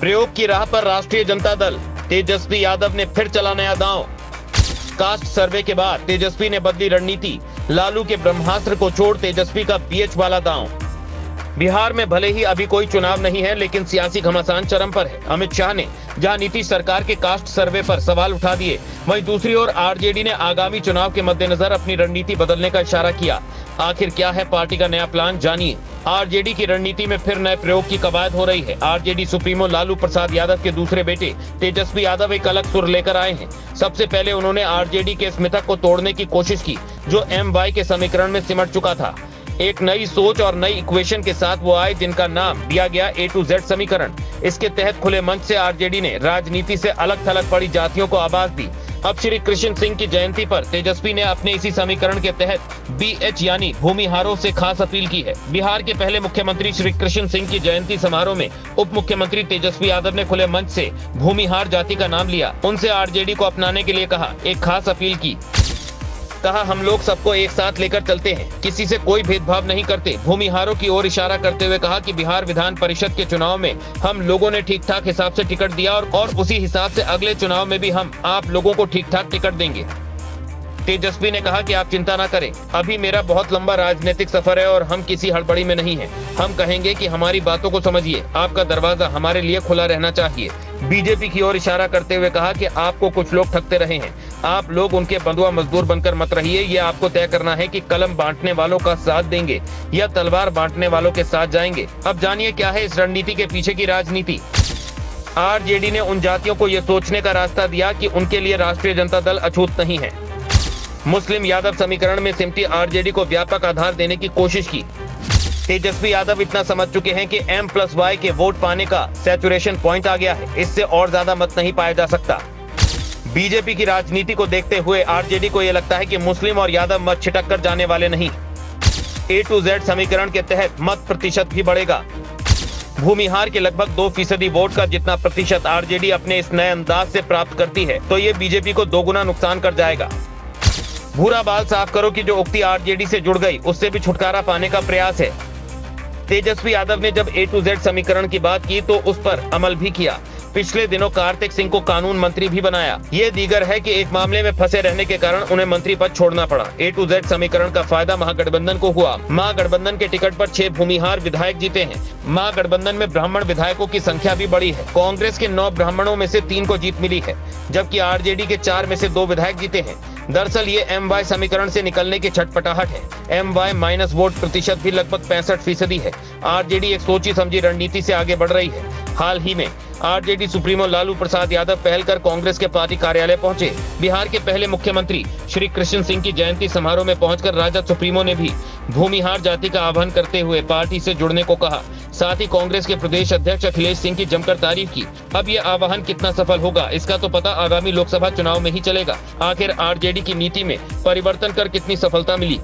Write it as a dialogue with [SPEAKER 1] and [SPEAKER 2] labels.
[SPEAKER 1] प्रयोग की राह पर राष्ट्रीय जनता दल, तेजस्वी यादव ने फिर चला नया दांव। कास्ट सर्वे के बाद तेजस्वी ने बदली रणनीति, लालू के ब्रह्मास्त्र को छोड़ तेजस्वी का बीएच वाला दांव। बिहार में भले ही अभी कोई चुनाव नहीं है, लेकिन सियासी घमासान चरम पर है। अमित शाह ने जहां नीतीश सरकार के कास्ट सर्वे पर सवाल उठा दिए, वहीं दूसरी ओर आरजेडी ने आगामी चुनाव के मद्देनजर अपनी रणनीति बदलने का इशारा किया। आखिर क्या है पार्टी का नया प्लान, जानिए। आरजेडी की रणनीति में फिर नए प्रयोग की कवायद हो रही है। आरजेडी सुप्रीमो लालू प्रसाद यादव के दूसरे बेटे तेजस्वी यादव एक अलग सुर लेकर आए हैं। सबसे पहले उन्होंने आरजेडी के इस मिथक को तोड़ने की कोशिश की जो MY के समीकरण में सिमट चुका था। एक नई सोच और नई इक्वेशन के साथ वो आए जिनका नाम दिया गया A to Z समीकरण। इसके तहत खुले मंच से आरजेडी ने राजनीति से अलग थलग पड़ी जातियों को आवाज दी। अब श्री कृष्ण सिंह की जयंती पर तेजस्वी ने अपने इसी समीकरण के तहत BH यानी भूमिहारों से खास अपील की है। बिहार के पहले मुख्यमंत्री श्री कृष्ण सिंह की जयंती समारोह में उप मुख्यमंत्री तेजस्वी यादव ने खुले मंच से भूमिहार जाति का नाम लिया। उनसे आरजेडी को अपनाने के लिए कहा, एक खास अपील की। कहा, हम लोग सबको एक साथ लेकर चलते हैं, किसी से कोई भेदभाव नहीं करते। भूमिहारों की ओर इशारा करते हुए कहा कि बिहार विधान परिषद के चुनाव में हम लोगों ने ठीक ठाक हिसाब से टिकट दिया और उसी हिसाब से अगले चुनाव में भी हम आप लोगों को ठीक ठाक टिकट देंगे। तेजस्वी ने कहा कि आप चिंता न करें, अभी मेरा बहुत लंबा राजनीतिक सफर है और हम किसी हड़बड़ी में नहीं हैं। हम कहेंगे कि हमारी बातों को समझिए, आपका दरवाजा हमारे लिए खुला रहना चाहिए। बीजेपी की ओर इशारा करते हुए कहा कि आपको कुछ लोग ठगते रहे हैं, आप लोग उनके बंधुआ मजदूर बनकर मत रहिए। ये आपको तय करना है कि कलम बांटने वालों का साथ देंगे या तलवार बांटने वालों के साथ जाएंगे। अब जानिए क्या है इस रणनीति के पीछे की राजनीति। आरजेडी ने उन जातियों को ये सोचने का रास्ता दिया कि उनके लिए राष्ट्रीय जनता दल अछूत नहीं है। मुस्लिम यादव समीकरण में सिमटी आरजेडी को व्यापक आधार देने की कोशिश की। तेजस्वी यादव इतना समझ चुके हैं कि M+Y के वोट पाने का सैचुरेशन पॉइंट आ गया है, इससे और ज्यादा मत नहीं पाया जा सकता। बीजेपी की राजनीति को देखते हुए आरजेडी को यह लगता है कि मुस्लिम और यादव मत छिटक कर जाने वाले नहीं। A to Z समीकरण के तहत मत प्रतिशत भी बढ़ेगा। भूमिहार के लगभग 2% वोट का जितना प्रतिशत आरजेडी अपने इस नए अंदाज से प्राप्त करती है, तो ये बीजेपी को दोगुना नुकसान कर जाएगा। भूरा बाल साफ करो की जो उक्ति आरजेडी से जुड़ गई, उससे भी छुटकारा पाने का प्रयास है। तेजस्वी यादव ने जब A to Z समीकरण की बात की तो उस पर अमल भी किया। पिछले दिनों कार्तिक सिंह को कानून मंत्री भी बनाया। ये दीगर है कि एक मामले में फंसे रहने के कारण उन्हें मंत्री पद छोड़ना पड़ा। A to Z समीकरण का फायदा महागठबंधन को हुआ। महागठबंधन के टिकट पर 6 भूमिहार विधायक जीते हैं। महागठबंधन में ब्राह्मण विधायकों की संख्या भी बढ़ी है। कांग्रेस के 9 ब्राह्मणों में से 3 को जीत मिली है, जबकि आरजेडी के 4 में से 2 विधायक जीते हैं। दरअसल ये MY समीकरण से निकलने की छटपटाहट है। MY माइनस वोट प्रतिशत भी लगभग 65% है। आरजेडी एक सोची समझी रणनीति से आगे बढ़ रही है। हाल ही में आरजेडी सुप्रीमो लालू प्रसाद यादव पहल कर कांग्रेस के पार्टी कार्यालय पहुंचे। बिहार के पहले मुख्यमंत्री श्री कृष्ण सिंह की जयंती समारोह में पहुंचकर राजद सुप्रीमो ने भी भूमिहार जाति का आह्वान करते हुए पार्टी से जुड़ने को कहा। साथ ही कांग्रेस के प्रदेश अध्यक्ष अखिलेश सिंह की जमकर तारीफ की। अब ये आह्वान कितना सफल होगा इसका तो पता आगामी लोकसभा चुनाव में ही चलेगा। आखिर आरजेडी की नीति में परिवर्तन कर कितनी सफलता मिली।